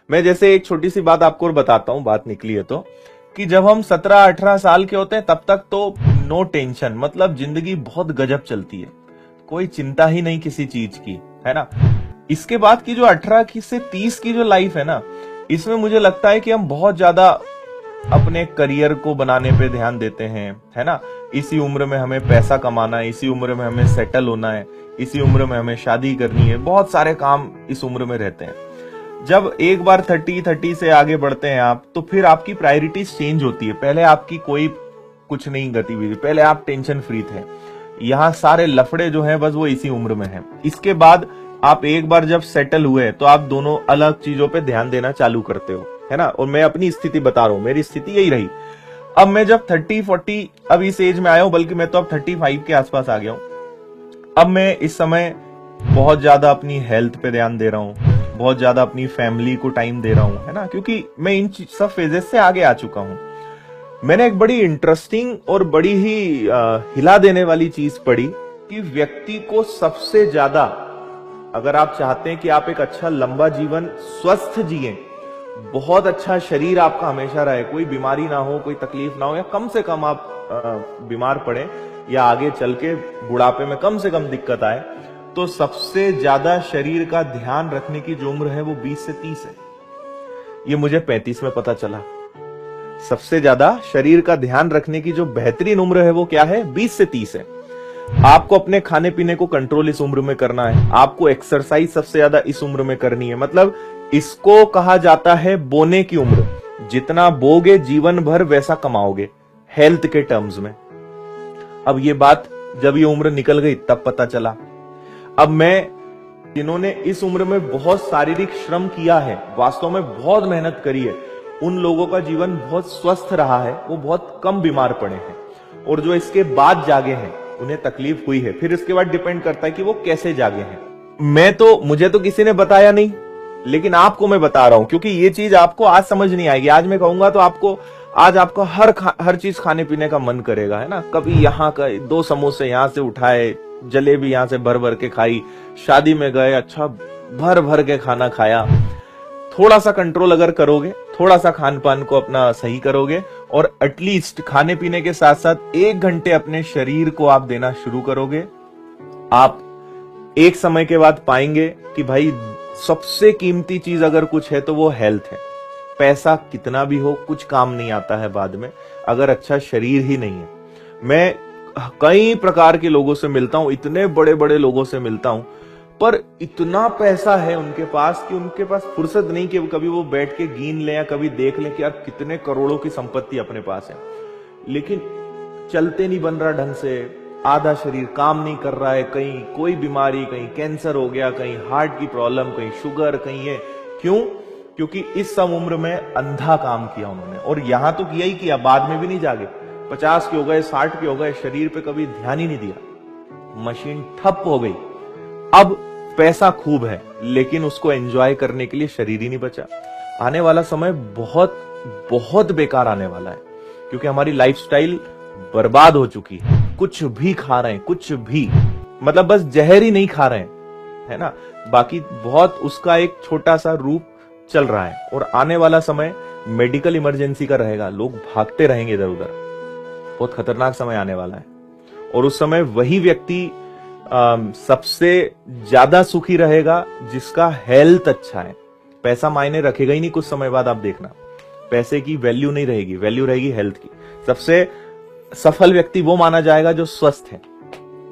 मैं जैसे एक छोटी सी बात आपको और बताता हूं, बात निकली है तो, कि जब हम 17-18 साल के होते हैं तब तक तो नो टेंशन, मतलब जिंदगी बहुत गजब चलती है, कोई चिंता ही नहीं किसी चीज की, है ना। इसके बाद की जो 18 से 30 की जो लाइफ है ना, इसमें मुझे लगता है कि हम बहुत ज्यादा अपने करियर को बनाने पे ध्यान देते हैं, है ना। इसी उम्र में हमें पैसा कमाना है, इसी उम्र में हमें सेटल होना है, इसी उम्र में हमें शादी करनी है, बहुत सारे काम इस उम्र में रहते हैं। जब एक बार 30 से आगे बढ़ते हैं आप, तो फिर आपकी प्रायोरिटीज चेंज होती है। पहले आपकी कोई कुछ नहीं गतिविधि, पहले आप टेंशन फ्री थे, यहाँ सारे लफड़े जो हैं बस वो इसी उम्र में हैं। इसके बाद आप एक बार जब सेटल हुए तो आप दोनों अलग चीजों पे ध्यान देना चालू करते हो, है ना। और मैं अपनी स्थिति बता रहा हूं, मेरी स्थिति यही रही। अब मैं जब 30-40 अब इस एज में आया हूं, बल्कि मैं तो अब 35 के आसपास आ गया हूं। अब मैं इस समय बहुत ज्यादा अपनी हेल्थ पे ध्यान दे रहा हूं, बहुत ज्यादा अपनी फैमिली को टाइम दे रहा हूं, है ना, क्योंकि मैं इन सब फेजेस से आगे आ चुका हूं। मैंने एक बड़ी इंटरेस्टिंग और बड़ी ही हिला देने वाली चीज पढ़ी कि व्यक्ति को सबसे ज्यादा, अगर आप चाहते हैं कि आप एक अच्छा लंबा जीवन स्वस्थ जिए, बहुत अच्छा शरीर आपका हमेशा रहे, कोई बीमारी ना हो, कोई तकलीफ ना हो, या कम से कम आप बीमार पड़े, या आगे चल के बुढ़ापे में कम से कम दिक्कत आए, तो सबसे ज्यादा शरीर का ध्यान रखने की जो उम्र है वो 20 से 30 है। ये मुझे 35 में पता चला। सबसे ज्यादा शरीर का ध्यान रखने की जो बेहतरीन उम्र है वो क्या है? 20 से 30 है। आपको अपने खाने पीने को कंट्रोल इस उम्र में करना है, आपको एक्सरसाइज सबसे ज्यादा इस उम्र में करनी है। मतलब इसको कहा जाता है बोने की उम्र। जितना बोगे जीवन भर वैसा कमाओगे, हेल्थ के टर्म्स में। अब ये बात जब ये उम्र निकल गई तब पता चला। अब मैं, जिन्होंने इस उम्र में बहुत शारीरिक श्रम किया है, वास्तव में बहुत मेहनत करी है, उन लोगों का जीवन बहुत स्वस्थ रहा है, वो बहुत कम बीमार पड़े हैं। और जो इसके बाद जागे हैं उन्हें तकलीफ हुई है। फिर इसके बाद डिपेंड करता है कि वो कैसे जागे हैं। मुझे तो किसी ने बताया नहीं, लेकिन आपको मैं बता रहा हूं, क्योंकि ये चीज आपको आज समझ नहीं आएगी। आज मैं कहूंगा तो आज आपको हर चीज खाने पीने का मन करेगा, है ना। कभी यहाँ का 2 समोसे यहां से उठाए, जलेबी यहां से भर भर के खाई, शादी में गए, अच्छा भर भर के खाना खाया। थोड़ा सा कंट्रोल अगर करोगे, थोड़ा सा खान पान को अपना सही करोगे, और एटलीस्ट खाने पीने के साथ साथ 1 घंटे अपने शरीर को आप देना शुरू करोगे, आप एक समय के बाद पाएंगे कि भाई सबसे कीमती चीज अगर कुछ है तो वो हेल्थ है। पैसा कितना भी हो कुछ काम नहीं आता है बाद में, अगर अच्छा शरीर ही नहीं है। मैं कई प्रकार के लोगों से मिलता हूं, इतने बड़े बड़े लोगों से मिलता हूं, पर इतना पैसा है उनके पास कि उनके पास फुर्सत नहीं कि कभी वो बैठ के गिन ले या कभी देख ले कि यार कितने करोड़ों की संपत्ति अपने पास है, लेकिन चलते नहीं बन रहा ढंग से, आधा शरीर काम नहीं कर रहा है, कहीं कोई बीमारी, कहीं कैंसर हो गया, कहीं हार्ट की प्रॉब्लम, कहीं शुगर, कहीं ये। क्यों? क्योंकि इस सब उम्र में अंधा काम किया उन्होंने, और यहां तो किया ही किया, बाद में भी नहीं जागे। 50 के हो गए, 60 के हो गए, शरीर पे कभी ध्यान ही नहीं दिया, मशीन ठप हो गई। अब पैसा खूब है, लेकिन उसको एंजॉय करने के लिए शरीर ही नहीं बचा। आने वाला समय बहुत बहुत बेकार आने वाला है, क्योंकि हमारी लाइफस्टाइल बर्बाद हो चुकी है। कुछ भी खा रहे हैं, कुछ भी, मतलब बस जहर ही नहीं खा रहे हैं, है ना, बाकी बहुत उसका एक छोटा सा रूप चल रहा है। और आने वाला समय मेडिकल इमरजेंसी का रहेगा, लोग भागते रहेंगे इधर उधर, बहुत खतरनाक समय आने वाला है। और उस समय वही व्यक्ति सबसे ज्यादा सुखी रहेगा जिसका हेल्थ अच्छा है। पैसा मायने रखेगा ही नहीं कुछ समय बाद, आप देखना, पैसे की वैल्यू नहीं रहेगी, वैल्यू रहेगी हेल्थ की। सबसे सफल व्यक्ति वो माना जाएगा जो स्वस्थ है,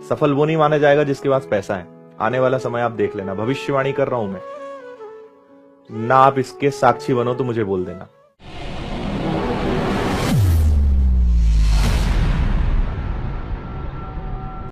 सफल वो नहीं माना जाएगा जिसके पास पैसा है। आने वाला समय आप देख लेना, भविष्यवाणी कर रहा हूं मैं, ना आप इसके साक्षी बनो तो मुझे बोल देना।